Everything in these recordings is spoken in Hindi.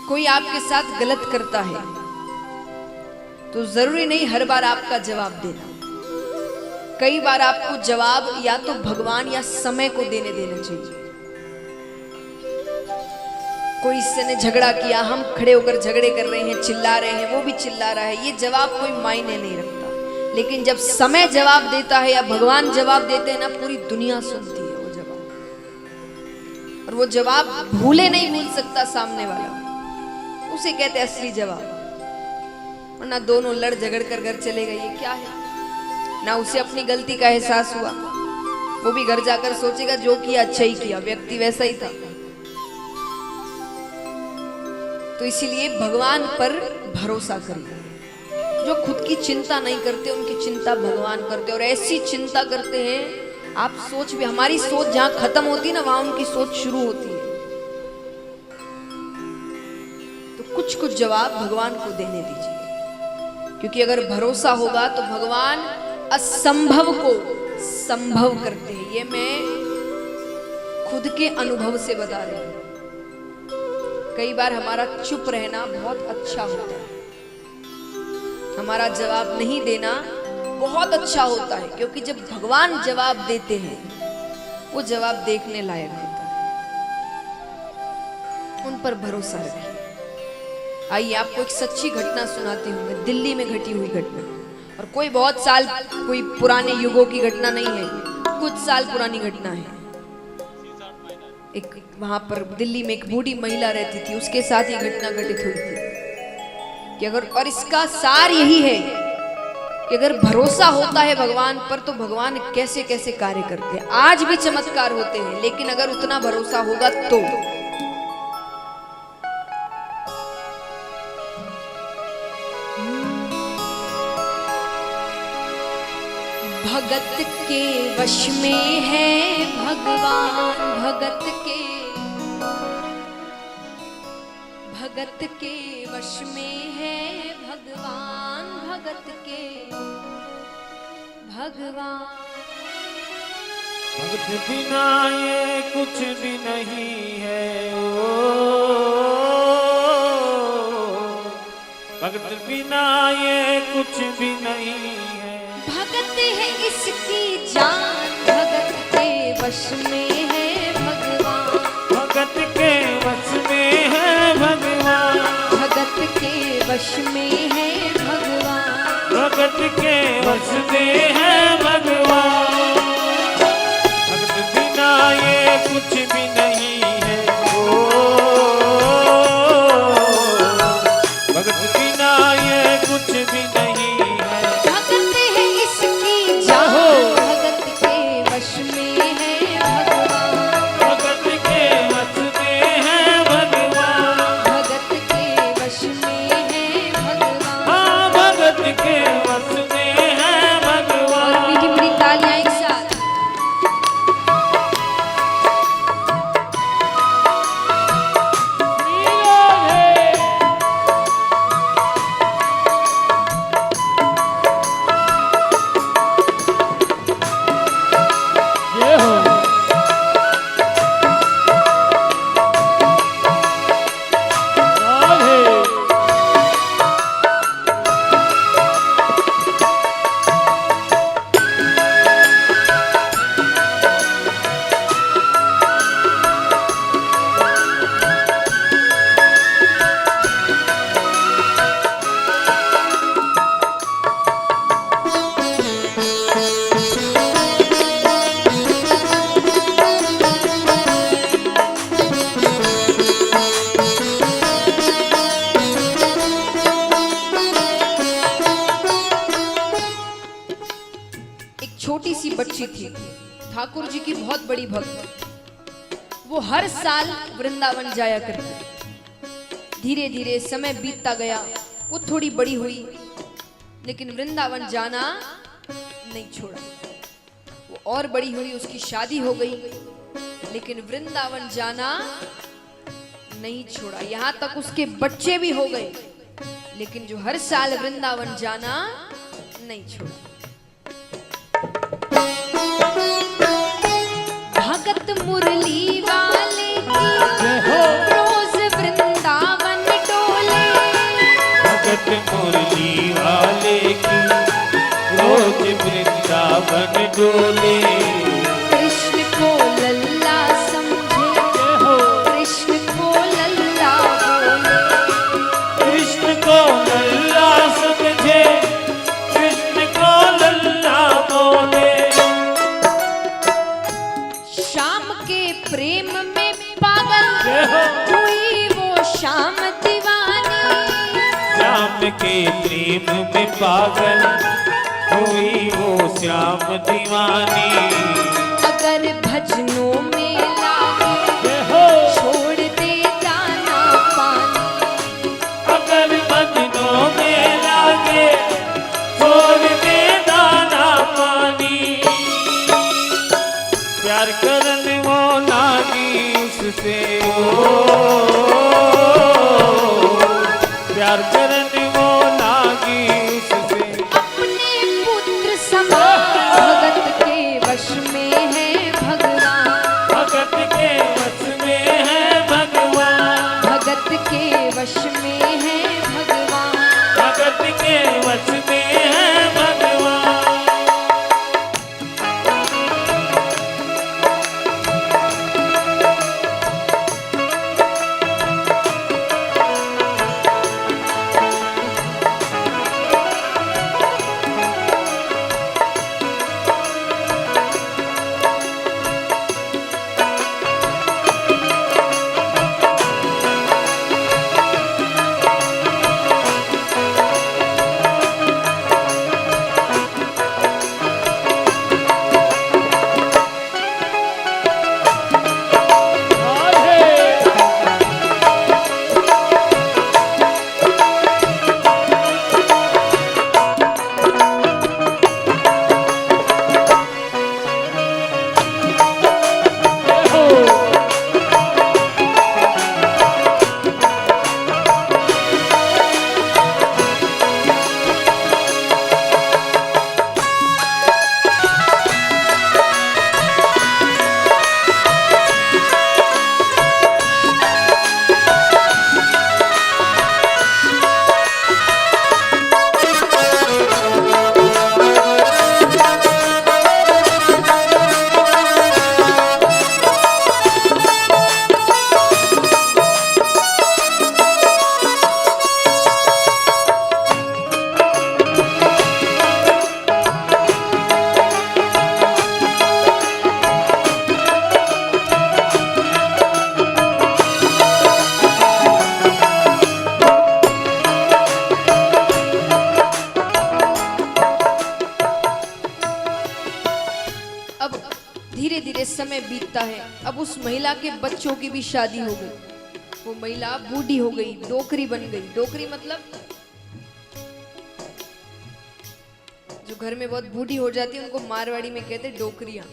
कोई आपके साथ गलत करता है तो जरूरी नहीं हर बार आपका जवाब देना। कई बार आपको जवाब या तो भगवान या समय को देने देना चाहिए। कोई इससे ने झगड़ा किया, हम खड़े होकर झगड़े कर रहे हैं, चिल्ला रहे हैं, वो भी चिल्ला रहा है, ये जवाब कोई मायने नहीं रखता। लेकिन जब समय जवाब देता है या भगवान जवाब देते हैं ना, पूरी दुनिया सुनती है वो जवाब। और वो जवाब भूले नहीं भूल सकता सामने वाला, उसे कहते असली जवाब। वरना दोनों लड़ झगड़ कर घर चले गए, ये क्या है? ना उसे अपनी गलती का एहसास हुआ, वो भी घर जाकर सोचेगा जो किया अच्छा ही किया, व्यक्ति वैसा ही था। तो इसीलिए भगवान पर भरोसा करिए। जो खुद की चिंता नहीं करते उनकी चिंता भगवान करते, और ऐसी चिंता करते हैं आप सोच भी, हमारी सोच जहां खत्म होती है ना वहां उनकी सोच शुरू होती है। तो कुछ कुछ जवाब भगवान को देने दीजिए, क्योंकि अगर भरोसा होगा तो भगवान असंभव को संभव करते हैं। ये मैं खुद के अनुभव से बता रही हूं। कई बार हमारा चुप रहना बहुत अच्छा होता है, हमारा जवाब नहीं देना बहुत अच्छा होता है, क्योंकि जब भगवान जवाब देते हैं वो जवाब देखने लायक होता है। उन पर भरोसा रखिए। आइए आपको एक सच्ची घटना सुनाती हूँ मैं, दिल्ली में घटी हुई घटना। और कोई बहुत साल, कोई पुराने युगों की घटना नहीं है, कुछ साल पुरानी घटना है। एक वहां पर दिल्ली में एक बूढ़ी महिला रहती थी, उसके साथ ये घटना घटित हुई थी कि अगर, और इसका सार यही है कि अगर भरोसा होता है भगवान पर तो भगवान कैसे कैसे कार्य करते हैं। आज भी चमत्कार होते हैं, लेकिन अगर उतना भरोसा होगा तो। भगत के वश में है भगवान, भगत के वश में है भगवान, भगत के भगवान। भगत बिना ये कुछ भी नहीं है, ओ भगत बिना ये कुछ भी नहीं है। भगत है इसकी जान, भगत के वश में है भगवान, भगत के वश में है भगवान, भगत के वश में है भगवान, भगत के वश में है भगवान। भगत बिना ये कुछ भी नहीं है, ओ भगत बिना ये कुछ भी नहीं है। भगत है इसकी जान, भगत के वश में है भगवान, भगत के वश में है भगवान, भगत के वश में है भगवान। हाँ भगत के वश में है भगवान। और मीठी मीठी तालियां एक साथ। छोटी सी बच्ची थी, ठाकुर जी की बहुत बड़ी भक्त। वो हर साल वृंदावन जाया करती। धीरे धीरे समय बीतता गया, वो थोड़ी बड़ी हुई, लेकिन वृंदावन जाना नहीं छोड़ा। वो और बड़ी हुई, उसकी शादी हो गई, लेकिन वृंदावन जाना नहीं छोड़ा। यहाँ तक उसके बच्चे भी हो गए, लेकिन जो हर साल वृंदावन जाना नहीं छोड़ा। भगत मुरली वाले की रोज वृंदावन के प्रेम में पागल हुई वो श्याम दीवानी। अगर भजनों में लागे छोड़ दे दाना पानी। अगर भजनों में लागे छोड़ दे दाना पानी। प्यार करने वो लागी उससे प्यार करने वो लागी उससे। अपने पुत्र समान भगत के वश में है भगवान। भगत के वश में है भगवान। भगत के वश में है भगवान। भगत के वश में है भगवान। धीरे धीरे समय बीतता है। अब उस महिला के बच्चों की भी शादी हो गई। वो महिला बूढ़ी हो गई, डोकरी बन गई। डोकरी मतलब जो घर में बहुत बूढ़ी हो जाती है उनको मारवाड़ी में कहते हैं डोकरियां।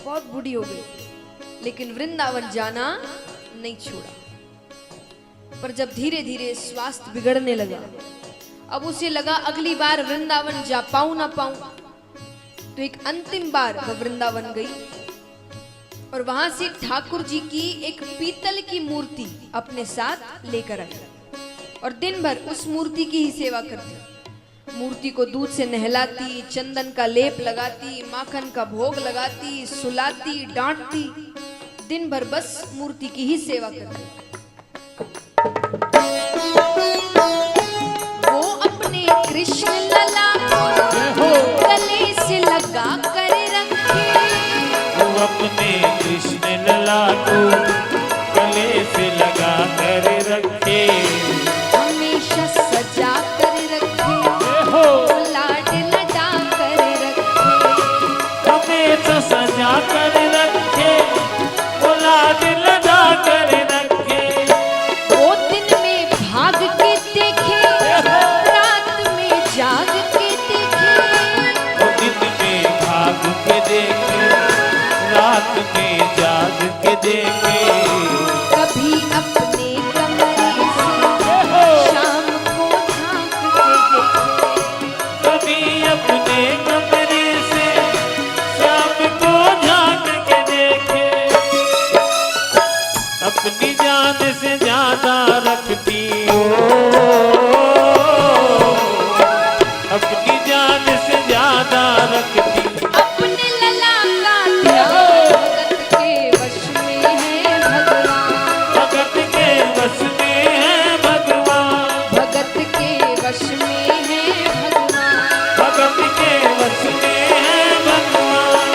बहुत बूढ़ी हो गई, लेकिन वृंदावन जाना नहीं छोड़ा। पर जब धीरे धीरे स्वास्थ्य बिगड़ने लगा, अब उसे लगा अगली बार वृंदावन जा पाऊं ना पाऊं, तो एक अंतिम बार वह वृंदावन गई और वहां से ठाकुर जी की एक पीतल की मूर्ति अपने साथ लेकर आई और दिन भर उस मूर्ति की ही सेवा करती। मूर्ति को दूध से नहलाती, चंदन का लेप लगाती, माखन का भोग लगाती, सुलाती, डांटती, दिन भर बस मूर्ति की ही सेवा करती। वो अपने कृष्ण लला गले से लगा कर रखे। वो अपने कृष्ण लला को गले से लगा कर रखे। हमेशा सजा कर रखे, लाड लड़ा कर रखे। हमेशा सजा कर रखे, लाड लड़ा कर रखे। वो दिन में भाग के देखे, रात में जाग के देखे। वो दिन में भाग के देखे, रात में जाग के देखे। कभी अपने कमरे से शाम को झांक के देखे। कभी अपने कमरे से शाम को झांक के देखे। अपनी जान से ज्यादा रखती हो, अपनी जान से ज्यादा रखती। अपने लला का ध्यान भगत के वश में है भगवान। भगत के वश में है भगवान। भगत के वश में है भगवान। भगत के वश में है भगवान।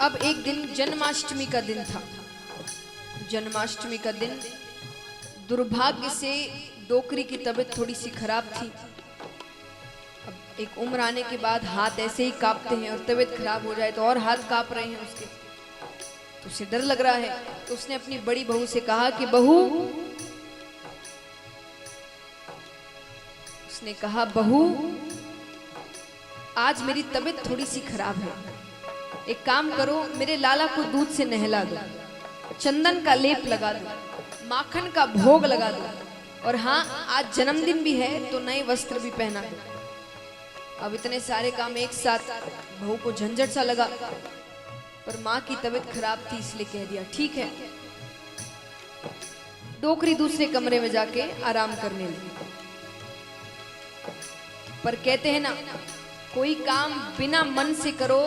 अब एक दिन जन्माष्टमी का दिन था। जन्माष्टमी का दिन, दुर्भाग्य से डोकरी की तबीयत थोड़ी सी खराब थी। अब एक उम्र आने के बाद हाथ ऐसे ही कांपते हैं, और तबीयत खराब हो जाए तो और हाथ कांप रहे हैं उसके, तो उसे डर लग रहा है। तो उसने अपनी बड़ी बहू से कहा कि बहू, उसने कहा बहू, आज मेरी तबीयत थोड़ी सी खराब है, एक काम करो, मेरे लाला को दूध से नहला दो, चंदन का लेप लगा दो, माखन का भोग लगा दो, और हाँ, आज जन्मदिन भी है तो नए वस्त्र भी पहना दो। अब इतने सारे काम एक साथ, बहू को झंझट सा लगा, पर माँ की तबीयत खराब थी इसलिए कह दिया ठीक है। डोकरी दूसरे कमरे में जाके आराम करने लगी। पर कहते हैं ना, कोई काम बिना मन से करो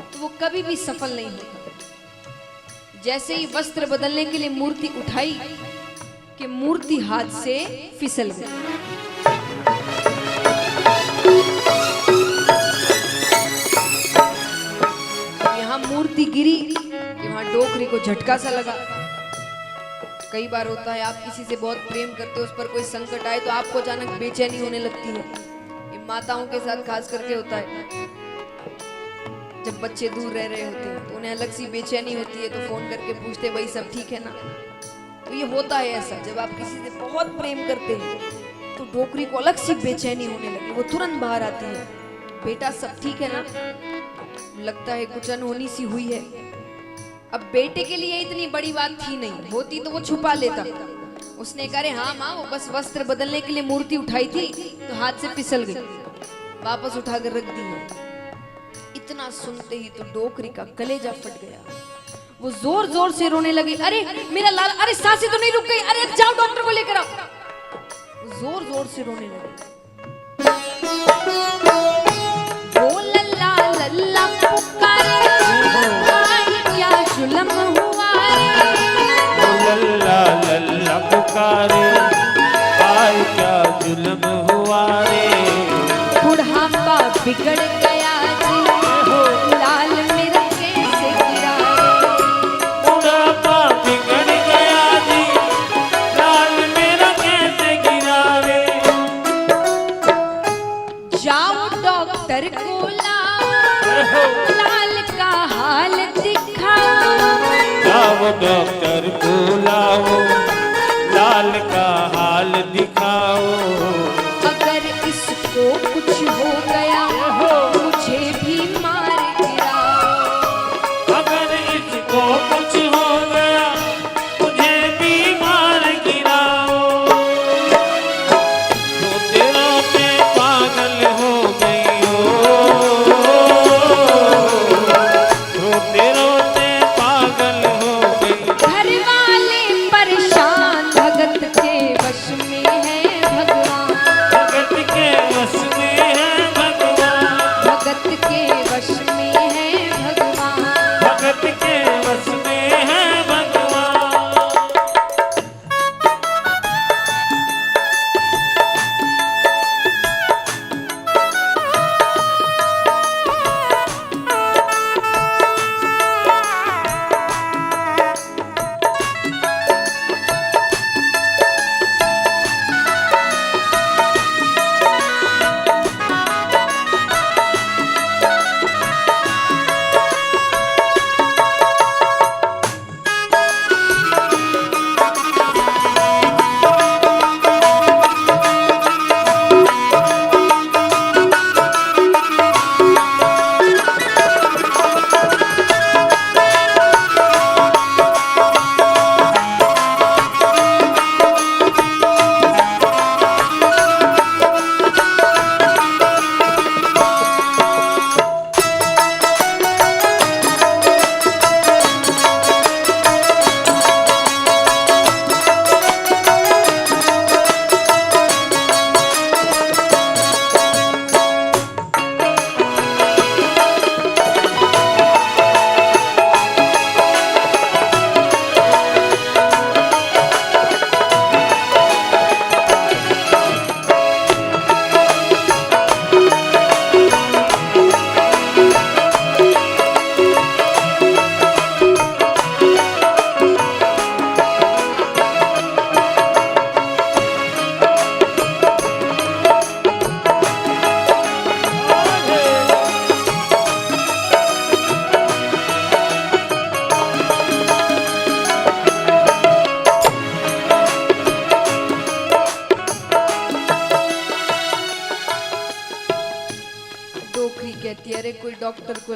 तो वो कभी भी सफल नहीं होता। जैसे ही वस्त्र बदलने के लिए मूर्ति उठाई कि मूर्ति हाथ से फिसल गई। यहां मूर्ति गिरी, यहां डोकरी को झटका सा लगा। कई बार होता है, आप किसी से बहुत प्रेम करते हो, उस पर कोई संकट आए तो आपको अचानक बेचैनी होने लगती है। ये माताओं के साथ खास करके होता है। जब बच्चे दूर रह रहे होते हैं तो उन्हें अलग सी बेचैनी होती है, तो फोन करके पूछते भाई सब ठीक है ना। तो ये होता है ऐसा, जब आप किसी से बहुत प्रेम करते हैं तो डोकरी को अलग सी बेचैनी होने लगी, वो तुरंत बाहर आती है, बेटा सब ठीक है ना। लगता है कुछ अनहोनी सी हुई है। अब बेटे के लिए इतनी बड़ी बात थी नहीं, होती तो वो छुपा लेता। उसने कहा अरे हाँ माँ, वो बस वस्त्र बदलने के लिए मूर्ति उठाई थी तो हाथ से फिसल गई, वापस उठाकर रख दी है। इतना सुनते ही तो डोकरी का कलेजा फट गया। वो जोर जोर से रोने लगी, अरे मेरा लाल, अरे सांसें तो नहीं रुक गई, अरे जाओ डॉक्टर को लेकर आओ। जोर जोर से रोने लगी। वो लल्ला लल्ला पुकारे, क्या जुल्म हुआ रे। लल्ला लल्ला पुकारे, आय क्या जुल्म हुआ रे। बुढ़ापा बिगड़ गया जी, लाल मेरा कैसे गिरा रे। बुढ़ापा बिगड़ गया जी, लाल मेरा कैसे गिरा रे। जाओ डॉक्टर को लाओ, लाल का हाल दिखाओ। जाओ डॉक्टर को लाओ, लाल का हाल दिखाओ। अगर इसको कुछ हो गया मुझे भी मार गिराओ। अगर इसको कुछ हो गया मुझे भी मार गिराओ। रोते रोते पागल हो गई हो, रोते रोते पागल हो गई। घर वाले परेशान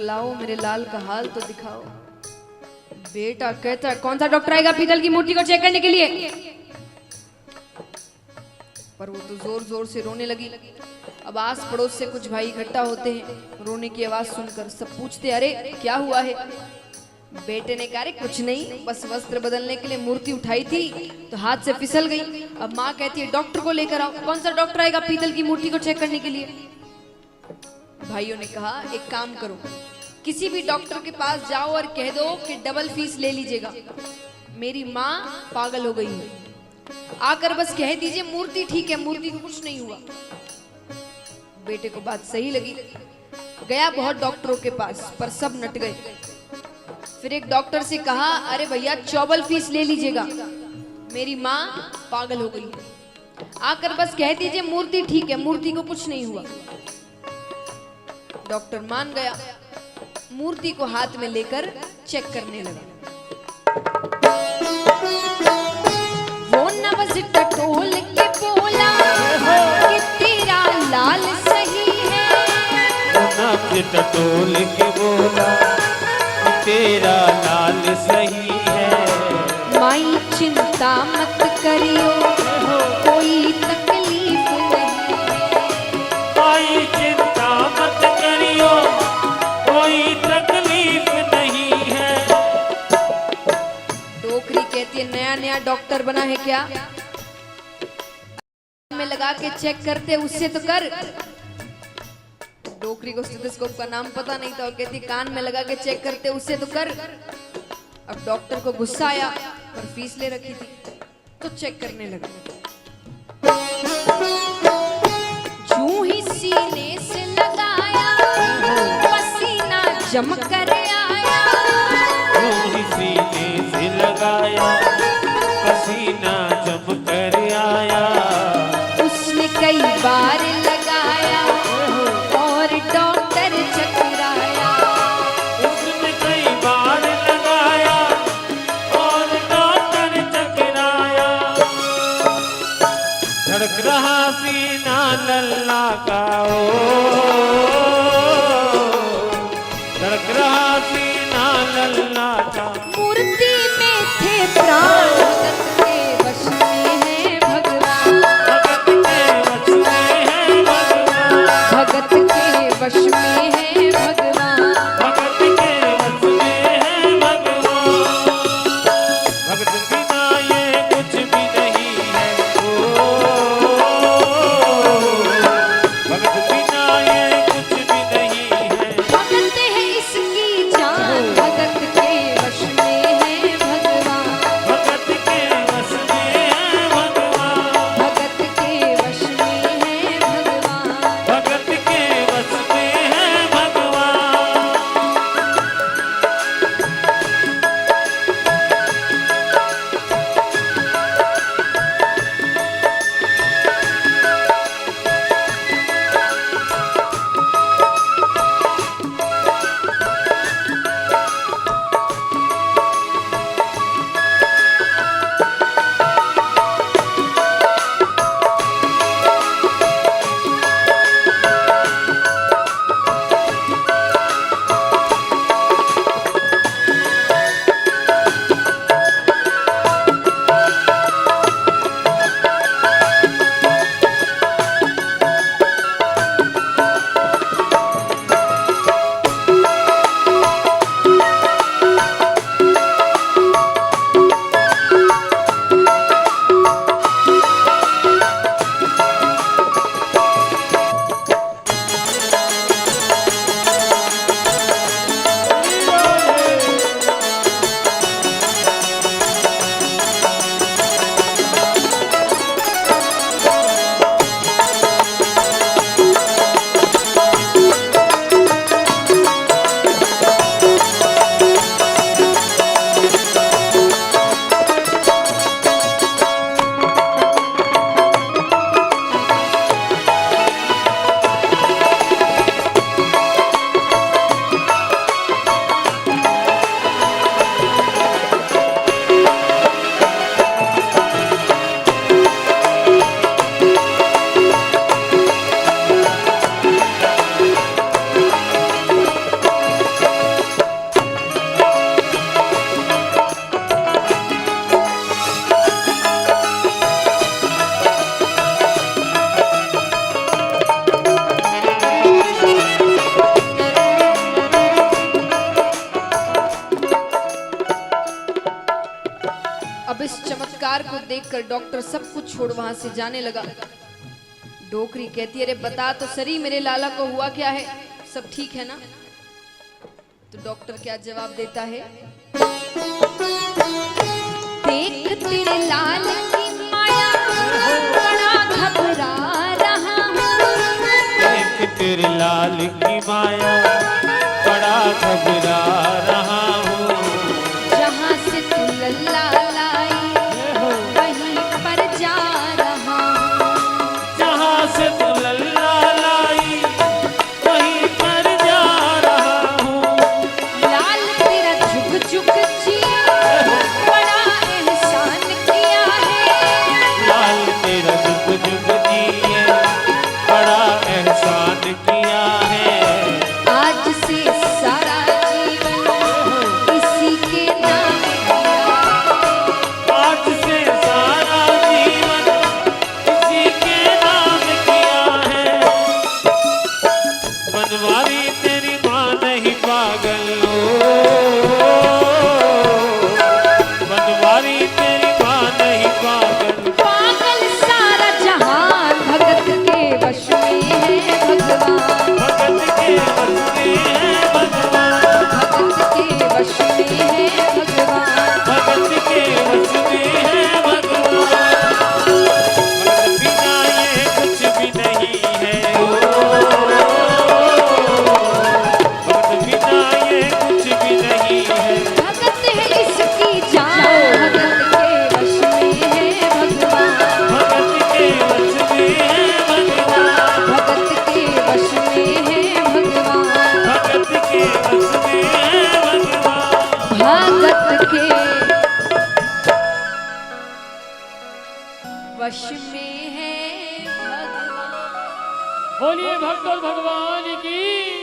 लाओ, मेरे लाल का हाल तो दिखाओ। बेटा कहता है कौन सा डॉक्टर आएगा पीतल की मूर्ति को चेक करने के लिए? पर वो तो जोर जोर से रोने लगी। अब आस पड़ोस से कुछ भाई इकट्ठा होते हैं, रोने की आवाज सुनकर सब पूछते अरे क्या हुआ है? बेटे ने कहा अरे कुछ नहीं, बस वस्त्र बदलने के लिए मूर्ति उठाई थी तो हाथ से फिसल गई। अब माँ कहती है डॉक्टर को लेकर आओ। कौन सा डॉक्टर आएगा पीतल की मूर्ति को चेक करने के लिए? भाइयों ने कहा एक काम करो, किसी भी डॉक्टर के पास जाओ और कह दो कि डबल फीस ले लीजिएगा, मेरी माँ पागल हो गई है। आकर बस कह दीजिए मूर्ति ठीक है, मूर्ति को कुछ नहीं हुआ। बेटे को बात सही लगी, गया बहुत डॉक्टरों के पास पर सब नट गए। फिर एक डॉक्टर से कहा अरे भैया चौबल फीस ले लीजिएगा, मेरी माँ पागल हो गई है। आकर बस कह दीजिए मूर्ति ठीक है, मूर्ति को कुछ नहीं हुआ। डॉक्टर मान गया, मूर्ति को हाथ में लेकर चेक करने लगा। वो नवज टटोल के बोला कि तेरा लाल सही है। वो नवज टटोल के बोला कि तेरा लाल सही है। माई चिंता मत करियो, कोई तकलीफ नहीं है। माई चिंता मत करियो, कोई तकलीफ नहीं है। डोकरी कहती है नया नया डॉक्टर बना है क्या? में लगा के चेक करते उससे तो कर। डोकरी को स्टेथोस्कोप का नाम पता नहीं था और कहती कान में लगा के चेक करते उससे तो कर। अब डॉक्टर को गुस्सा आया पर फीस ले रखी थी तो चेक करने लगा। जूं ही सीने से लगाया पसीना जम कर आया। जूं ही सीने से लगाया पसीना जम कर आया। उसने कई बार लगाया और डॉक्टर चकराया। उसने कई बार लगाया और डॉक्टर चकराया। धड़क रहा सीना लल्ला का ओ, धड़क रहा सीना लल्ला का। मूर्ति में थे प्राण, भगत के वश में है भगवान। भगत के वश में है भगवान। भगत के वश में है भगवान। भगत के वश में है भगवान। भगत बिना ये कुछ भी नहीं है ओ, भगत बिना ये कुछ भी नहीं है। भगत है इसकी जान, भगत के वश में अब इस चमत्कार को देखकर डॉक्टर सब कुछ छोड़ वहां से जाने लगा। डोकरी कहती है, अरे बता तो सरी मेरे लाला को हुआ क्या है, सब ठीक है ना? तो डॉक्टर क्या जवाब देता है? देख तेरे लाल की माया बड़ा घबरा रहा हूँ। देख तेरे लाल की माया बड़ा घबरा रहा हूँ। जहाँ से तू लल्ला लाई वहीं पर जा रहा हूँ। जहाँ से तू लल्ला लाई वहीं पर जा रहा हूँ। लाल तेरा झुक झुक जिया बड़ा एहसान किया है। लाल तेरा जुग जुग जिए बड़ा एहसान किया है। आज से सारा जीवन इसी के नाम किया। आज से सारा जीवन इसी के नाम किया है। बनवारी तेरी माँ नहीं पागल हो। बनवारी तेरी माँ नहीं पागल। पागल सारा जहान भगत के वश में है भगवान। भगत के वश में है भगवान। भगत के वश में है भगवान। भगत के वश में है भगवान। भगत बिना ये कुछ भी नहीं है। भगत बिना ये कुछ भी नहीं है। भगत है इसकी जान भगत के वश में है भगवान। भगत के वश में है भगवान। भगत के वश में है भगवान। भगत के वश में है भगवान। भगत के वश में है भगवान। बोलिए भक्त और भगवान की।